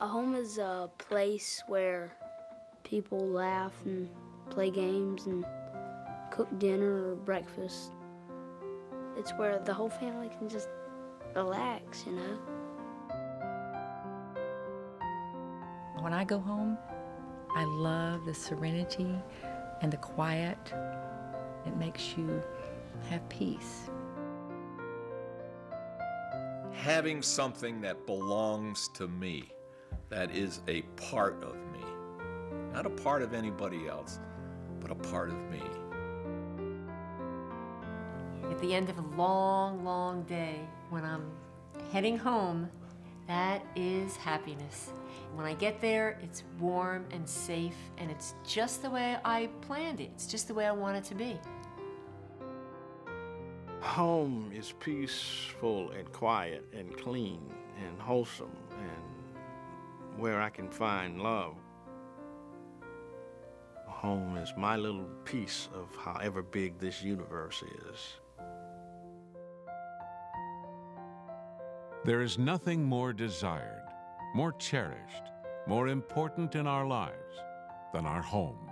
A home is a place where people laugh and play games and cook dinner or breakfast. It's where the whole family can just relax, you know? When I go home, I love the serenity and the quiet. It makes you have peace. Having something that belongs to me, that is a part of me. Not a part of anybody else, but a part of me. At the end of a long, long day, when I'm heading home, that is happiness. When I get there, it's warm and safe, and it's just the way I planned it. It's just the way I want it to be. Home is peaceful and quiet and clean and wholesome and where I can find love. Home is my little piece of however big this universe is. There is nothing more desired, more cherished, more important in our lives than our home.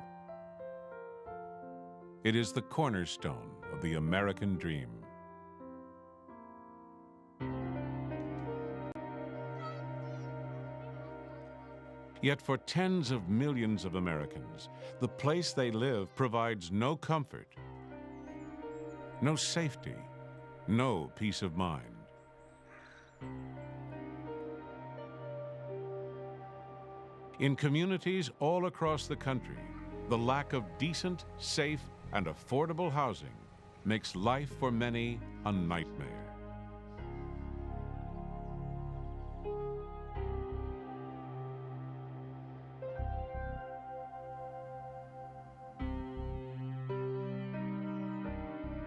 It is the cornerstone of the American dream. Yet for tens of millions of Americans, the place they live provides no comfort, no safety, no peace of mind. In communities all across the country, the lack of decent, safe, and affordable housing makes life for many a nightmare.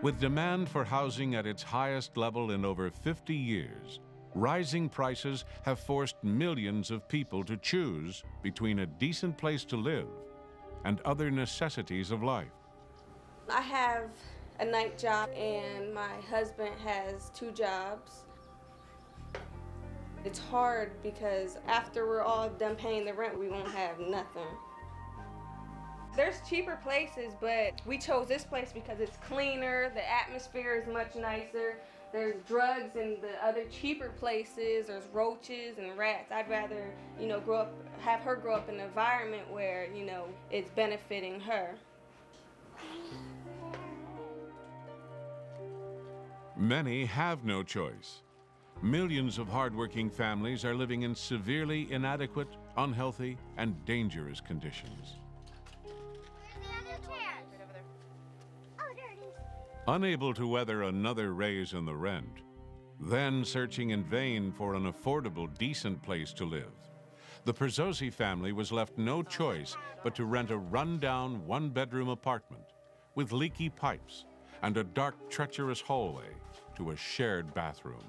With demand for housing at its highest level in over 50 years, rising prices have forced millions of people to choose between a decent place to live and other necessities of life. I have a night job and my husband has 2 jobs. It's hard because after we're all done paying the rent, we won't have nothing. There's cheaper places, but we chose this place because it's cleaner, the atmosphere is much nicer. There's drugs in the other cheaper places, there's roaches and rats. I'd rather, have her grow up in an environment where, it's benefiting her. Many have no choice. Millions of hardworking families are living in severely inadequate, unhealthy, and dangerous conditions. Unable to weather another raise in the rent, then searching in vain for an affordable, decent place to live, the Perzozzi family was left no choice but to rent a run-down one-bedroom apartment with leaky pipes and a dark, treacherous hallway to a shared bathroom.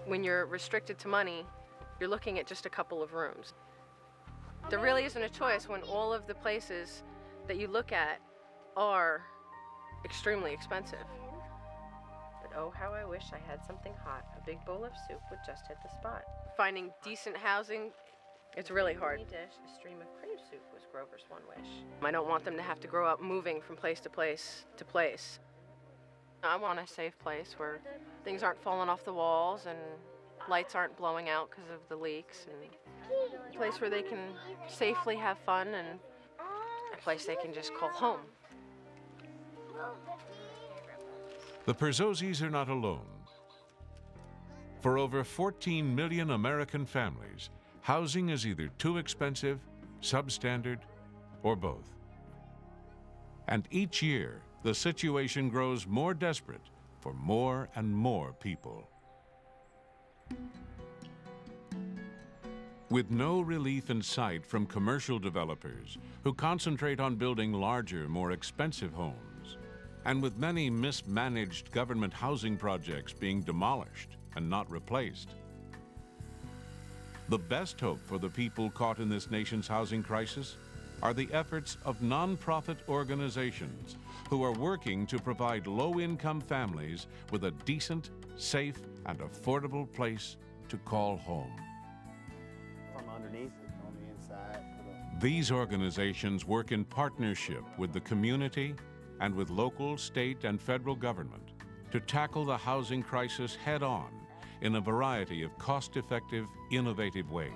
When you're restricted to money, you're looking at just a couple of rooms. There really isn't a choice when all of the places that you look at are extremely expensive. But oh, how I wish I had something hot. A big bowl of soup would just hit the spot. Finding decent housing, it's really hard. A stream of cream soup was Grover's one wish. I don't want them to have to grow up moving from place to place to place. I want a safe place where things aren't falling off the walls and lights aren't blowing out because of the leaks, and a place where they can safely have fun, and a place they can just call home. The Perzozzis are not alone. For over 14 million American families, housing is either too expensive, substandard, or both. And each year, the situation grows more desperate for more and more people. With no relief in sight from commercial developers who concentrate on building larger, more expensive homes, and with many mismanaged government housing projects being demolished and not replaced, the best hope for the people caught in this nation's housing crisis are the efforts of nonprofit organizations who are working to provide low-income families with a decent, safe, and affordable place to call home. These organizations work in partnership with the community and with local, state, and federal government to tackle the housing crisis head-on in a variety of cost-effective, innovative ways.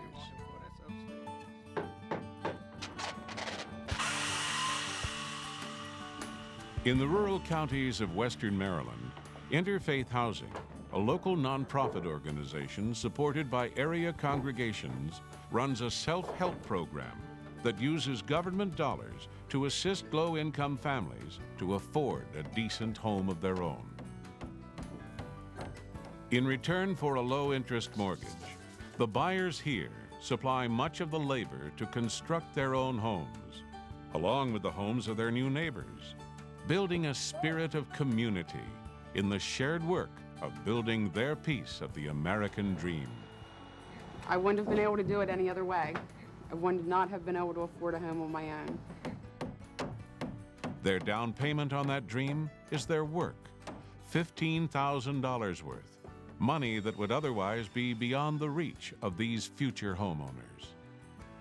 In the rural counties of Western Maryland, Interfaith Housing, a local nonprofit organization supported by area congregations, runs a self-help program that uses government dollars to assist low-income families to afford a decent home of their own. In return for a low-interest mortgage, the buyers here supply much of the labor to construct their own homes, along with the homes of their new neighbors, building a spirit of community in the shared work of building their piece of the American dream. I wouldn't have been able to do it any other way. I would not have been able to afford a home on my own. Their down payment on that dream is their work, $15,000 worth, money that would otherwise be beyond the reach of these future homeowners.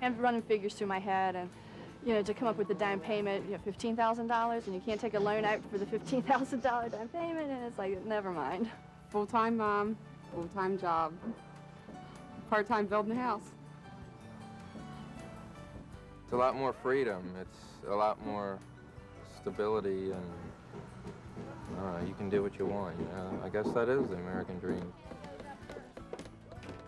I'm running figures through my head, and to come up with the down payment, $15,000, and you can't take a loan out for the $15,000 down payment, and it's like, never mind. Full-time mom, full-time job, part-time building a house. It's a lot more freedom. It's a lot more stability, and you can do what you want. I guess that is the American dream.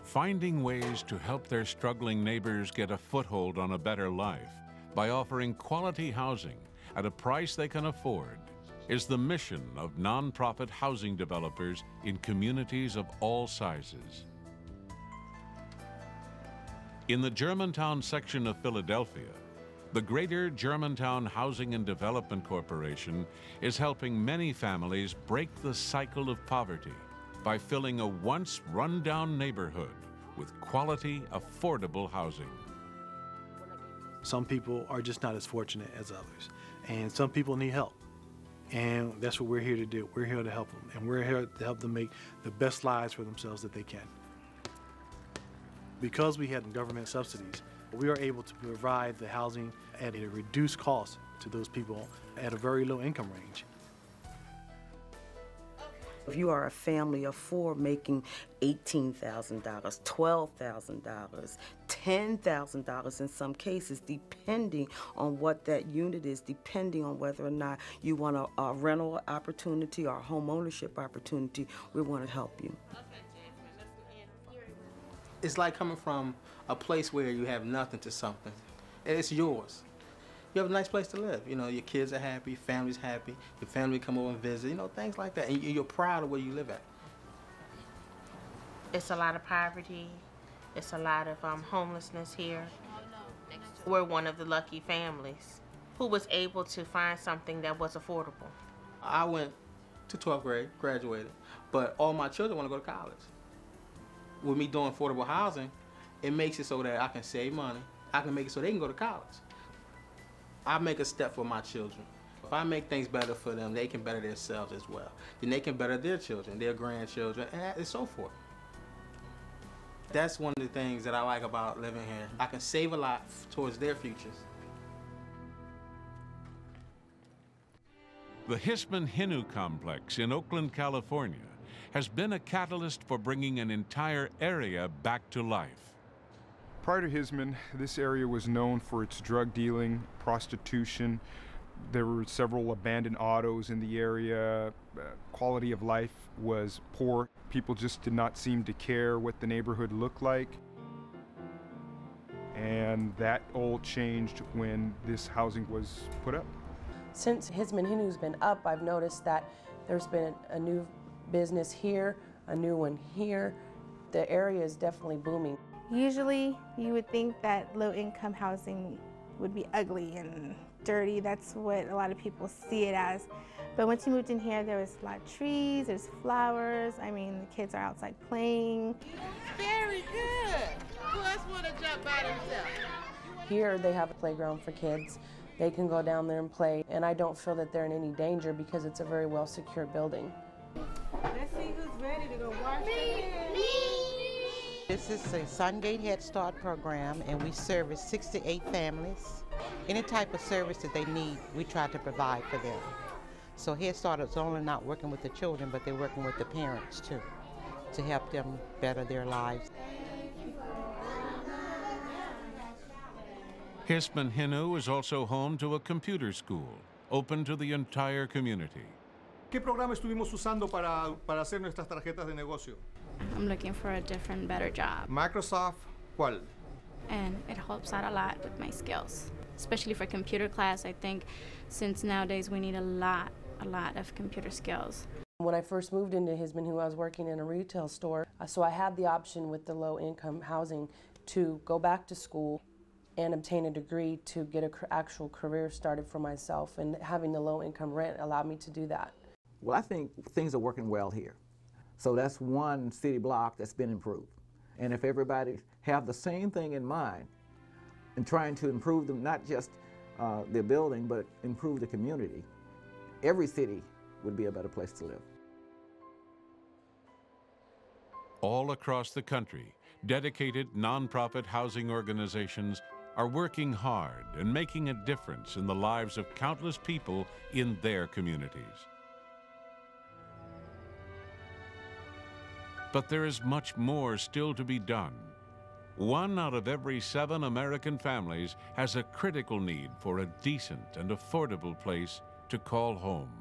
Finding ways to help their struggling neighbors get a foothold on a better life by offering quality housing at a price they can afford is the mission of nonprofit housing developers in communities of all sizes. In the Germantown section of Philadelphia, the Greater Germantown Housing and Development Corporation is helping many families break the cycle of poverty by filling a once run-down neighborhood with quality, affordable housing. Some people are just not as fortunate as others, and some people need help. And that's what we're here to do. We're here to help them, and we're here to help them make the best lives for themselves that they can. Because we had government subsidies, we are able to provide the housing at a reduced cost to those people at a very low income range. If you are a family of four making $18,000, $12,000, $10,000 in some cases, depending on what that unit is, depending on whether or not you want a rental opportunity or a home ownership opportunity, we want to help you. It's like coming from a place where you have nothing to something. It's yours. You have a nice place to live. Your kids are happy, family's happy, your family come over and visit, things like that. And you're proud of where you live at. It's a lot of poverty. It's a lot of homelessness here. We're one of the lucky families who was able to find something that was affordable. I went to 12th grade, graduated, but all my children want to go to college. With me doing affordable housing, it makes it so that I can save money. I can make it so they can go to college. I make a step for my children. If I make things better for them, they can better themselves as well. Then they can better their children, their grandchildren, and so forth. That's one of the things that I like about living here. I can save a lot towards their futures. The Hisman-Hinu complex in Oakland, California, has been a catalyst for bringing an entire area back to life. Prior to Hisman, this area was known for its drug dealing, prostitution. There were several abandoned autos in the area. Quality of life was poor. People just did not seem to care what the neighborhood looked like. And that all changed when this housing was put up. Since Hisman-Hinu's been up, I've noticed that there's been a new business here, a new one here. The area is definitely booming. Usually you would think that low-income housing would be ugly and dirty. That's what a lot of people see it as. But once you moved in here, there was a lot of trees, there's flowers. I mean, the kids are outside playing. Very good. Who else want to jump by themselves? Here they have a playground for kids. They can go down there and play, and I don't feel that they're in any danger because it's a very well-secured building. Let's see who's ready to go wash their hands. This This is a Sungate Head Start program, and we service 68 families. Any type of service that they need, we try to provide for them. So Head Start is only not working with the children, but they're working with the parents too, to help them better their lives. Hisman Hinu is also home to a computer school, open to the entire community. ¿Qué programa estuvimos usando para hacer nuestras tarjetas de negocio? I'm looking for a different, better job. Microsoft, ¿cuál? And it helps out a lot with my skills, especially for computer class. I think since nowadays we need a lot of computer skills. When I first moved into Hisman Hinu, I was working in a retail store, so I had the option with the low-income housing to go back to school and obtain a degree to get an actual career started for myself, and having the low-income rent allowed me to do that. Well, I think things are working well here. So that's one city block that's been improved. And if everybody have the same thing in mind and trying to improve them, not just their building, but improve the community, every city would be a better place to live. All across the country, dedicated nonprofit housing organizations are working hard and making a difference in the lives of countless people in their communities. But there is much more still to be done. 1 out of every 7 American families has a critical need for a decent and affordable place to call home.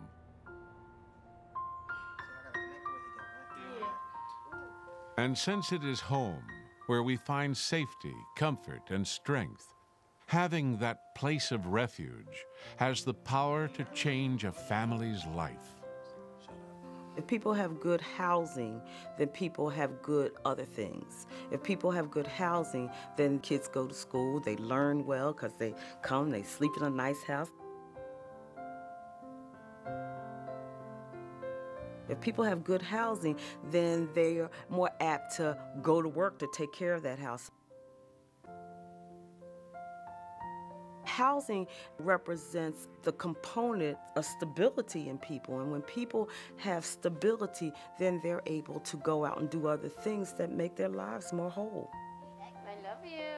And since it is home where we find safety, comfort, and strength, having that place of refuge has the power to change a family's life. If people have good housing, then people have good other things. If people have good housing, then kids go to school, they learn well because they come, they sleep in a nice house. If people have good housing, then they are more apt to go to work to take care of that house. Housing represents the component of stability in people, and when people have stability, then they're able to go out and do other things that make their lives more whole. I love you.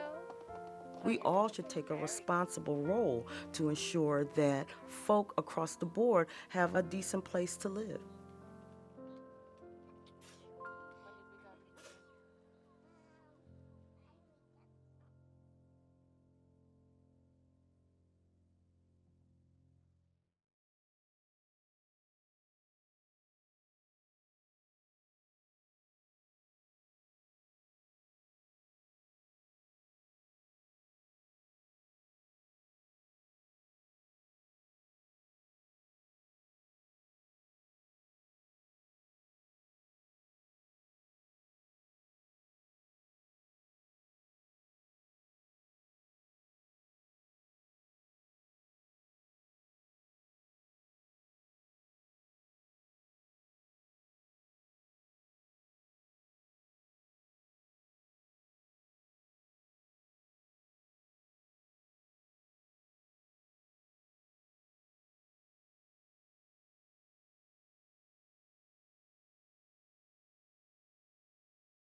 We all should take a responsible role to ensure that folk across the board have a decent place to live.